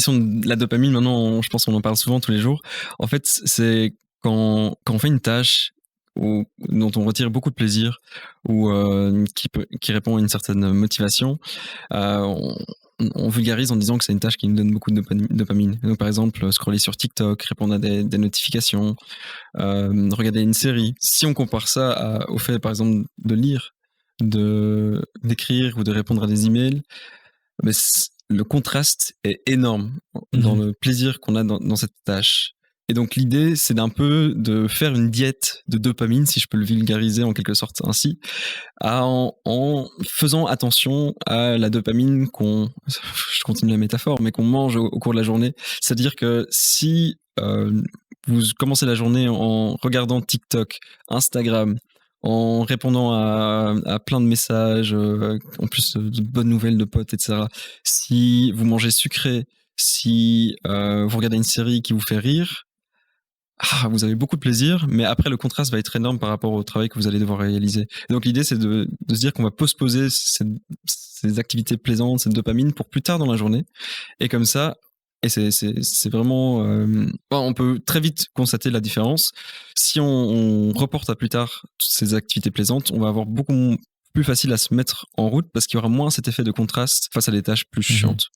question de la dopamine, maintenant, je pense qu'on en parle souvent tous les jours. En fait, c'est quand on fait une tâche dont on retire beaucoup de plaisir ou qui répond à une certaine motivation, on, on vulgarise en disant que c'est une tâche qui nous donne beaucoup de dopamine. Donc, par exemple, scroller sur TikTok, répondre à des notifications, regarder une série. Si on compare ça au fait, par exemple, de lire, d'écrire ou de répondre à des emails, mais le contraste est énorme dans le plaisir qu'on a dans cette tâche. Et donc l'idée, c'est d'un peu de faire une diète de dopamine, si je peux le vulgariser en quelque sorte ainsi, en faisant attention à la dopamine je continue la métaphore, mais qu'on mange au cours de la journée. C'est-à-dire que si vous commencez la journée en regardant TikTok, Instagram, en répondant à plein de messages, en plus de bonnes nouvelles de potes, etc. Si vous mangez sucré, si vous regardez une série qui vous fait rire, vous avez beaucoup de plaisir, mais après le contraste va être énorme par rapport au travail que vous allez devoir réaliser. Et donc l'idée, c'est de se dire qu'on va postposer ces activités plaisantes, cette dopamine pour plus tard dans la journée. Et comme ça, et c'est vraiment... on peut très vite constater la différence. Si on reporte à plus tard toutes ces activités plaisantes, on va avoir beaucoup plus facile à se mettre en route parce qu'il y aura moins cet effet de contraste face à des tâches plus chiantes.